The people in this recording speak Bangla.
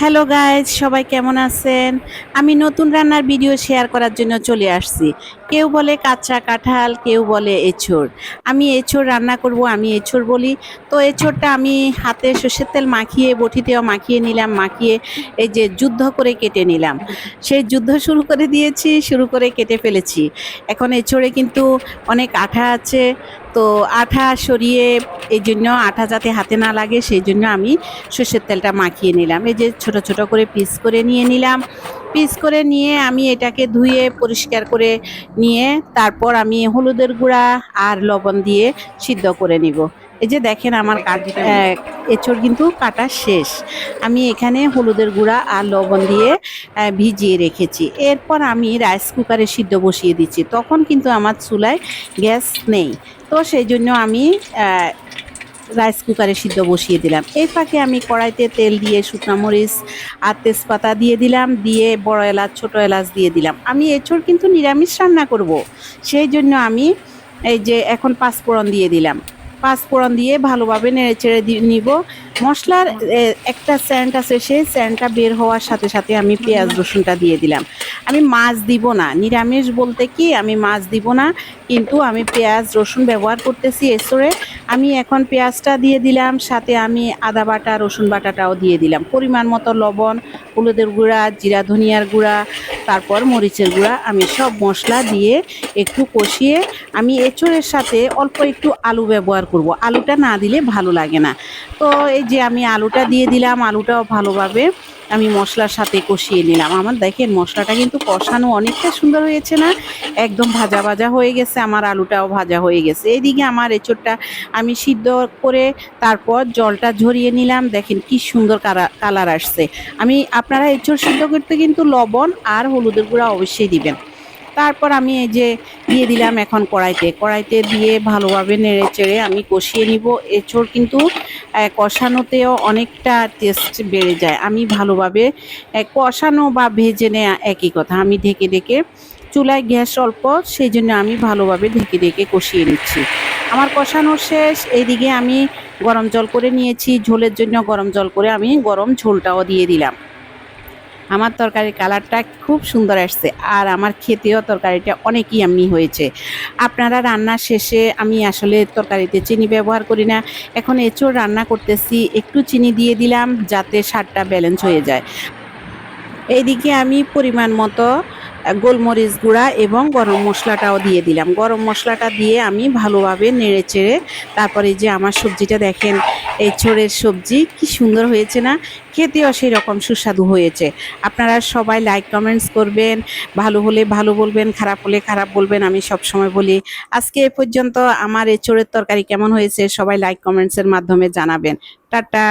হ্যালো গাইজ, সবাই কেমন আছেন? আমি নতুন রান্নার ভিডিও শেয়ার করার জন্য চলে আসছি। কেউ বলে কাঁচা কাঁঠাল, কেউ বলে এঁচোড়। আমি এঁচোড় রান্না করব, আমি এঁচোড় বলি। তো এঁচোড়টা আমি হাতে সর্ষের তেল মাখিয়ে, বটিতেও মাখিয়ে নিলাম, মাখিয়ে এই যে যুদ্ধ করে কেটে নিলাম। সেই যুদ্ধ শুরু করে দিয়েছি, শুরু করে কেটে ফেলেছি। এখন এঁচোড়ে কিন্তু অনেক আঠা আছে, তো আঠা সরিয়ে, এই জন্য আঠা যাতে হাতে না লাগে সেই জন্য আমি সর্ষের তেলটা মাখিয়ে নিলাম। এই যে ছোট ছোট করে পিস করে নিয়ে নিলাম। পিস করে নিয়ে আমি এটাকে ধুয়ে পরিষ্কার করে নিয়ে তারপর আমি হলুদের গুঁড়া আর লবণ দিয়ে সিদ্ধ করে নিব। এই যে দেখেন আমার এঁচোড় কিন্তু কাটা শেষ। আমি এখানে হলুদের গুঁড়া আর লবণ দিয়ে ভিজিয়ে রেখেছি। এরপর আমি রাইস কুকারে সিদ্ধ বসিয়ে দিচ্ছি। তখন কিন্তু আমার চুলায় গ্যাস নেই, তো সেই জন্য আমি রাইস কুকারে সিদ্ধ বসিয়ে দিলাম। এই ফাঁকে আমি কড়াইতে তেল দিয়ে শুকনো মরিচ আর তেজপাতা দিয়ে দিলাম, দিয়ে বড় এলাচ ছোট এলাচ দিয়ে দিলাম। আমি এঁচোড় কিন্তু নিরামিষ রান্না করব, সেই জন্য আমি এই যে এখন পাঁচফোড়ন দিয়ে দিলাম। পাঁচফোড়ন দিয়ে ভালোভাবে নেড়ে চেড়ে নিব। মশলার একটা স্যান্ট আছে, সেই স্যান্টটা বের হওয়ার সাথে সাথে আমি পেঁয়াজ রসুনটা দিয়ে দিলাম। আমি মাছ দিব না, নিরামিষ বলতে কি আমি মাছ দিব না, কিন্তু আমি পেঁয়াজ রসুন ব্যবহার করতেছি এঁচোড়ে। আমি এখন পেঁয়াজটা দিয়ে দিলাম, সাথে আমি আদা বাটা রসুন বাটাটাও দিয়ে দিলাম। পরিমাণ মতো লবণ, হলুদের গুঁড়া, জিরা ধনিয়ার গুঁড়া, তারপর মরিচের গুঁড়া, আমি সব মশলা দিয়ে একটু কষিয়ে আমি এঁচোড়ের সাথে অল্প একটু আলু ব্যবহার করব। আলুটা না দিলে ভালো লাগে না। তো এই যে আমি আলুটা দিয়ে দিলাম, আলুটাও ভালোভাবে আমি মশলার সাথে কষিয়ে নিলাম। আমার দেখেন মশলাটা কিন্তু কষানো অনেকটা সুন্দর হয়েছে না, একদম ভাজা ভাজা হয়ে গেছে, আমার আলুটাও ভাজা হয়ে গেছে। এইদিকে আমার এঁচোড়টা আমি সিদ্ধ করে তারপর জলটা ঝরিয়ে নিলাম। দেখেন কি সুন্দর কালার আসছে। আপনারা এঁচোড় সিদ্ধ করতে কিন্তু লবণ আর হলুদের গুঁড়া অবশ্যই দিবেন। তারপর আমি এই যে দিয়ে দিলাম এখন কড়াইতে দিয়ে ভালোভাবে নেড়ে চেড়ে আমি কষিয়ে নিব। এঁচোড় কিন্তু কষানোতেও অনেকটা টেস্ট বেড়ে যায়। আমি ভালোভাবে কষানো বা ভেজে নেওয়া একই কথা। আমি ঢেকে ঢেকে, চুলায় গ্যাস অল্প, সেই জন্য আমি ভালোভাবে ঢেকে ঢেকে কষিয়ে নিচ্ছি। আমার কষানো শেষ। এইদিকে আমি গরম জল করে নিয়েছি, ঝোলের জন্য গরম জল করে আমি গরম ঝোলটাও দিয়ে দিলাম। আমার তরকারির কালারটা খুব সুন্দর আসছে, আর আমার খেতেও তরকারিটা অনেক ইয়াম্মি হয়েছে। আপনারা রান্নার শেষে, আমি আসলে তরকারিতে চিনি ব্যবহার করি না, এখন এঁচোড় রান্না করতেছি, একটু চিনি দিয়ে দিলাম যাতে স্বাদটা ব্যালেন্স হয়ে যায়। এইদিকে আমি পরিমাণ মতো গোলমরিচ গুঁড়া এবং গরম মশলাটাও দিয়ে দিলাম। গরম মশলাটা দিয়ে আমি ভালোভাবে নেড়ে চেড়ে তারপরে যে আমার সবজিটা দেখেন, এঁচোড়ের সবজি কি সুন্দর হয়েছে না, খেতেও সেই রকম সুস্বাদু হয়েছে। আপনারা সবাই লাইক কমেন্টস করবেন, ভালো হলে ভালো বলবেন, খারাপ হলে খারাপ বলবেন, আমি সব সময় বলি। আজকে এ পর্যন্ত। আমার এঁচোড়ের তরকারি কেমন হয়েছে সবাই লাইক কমেন্টসের মাধ্যমে জানাবেন। টাটা।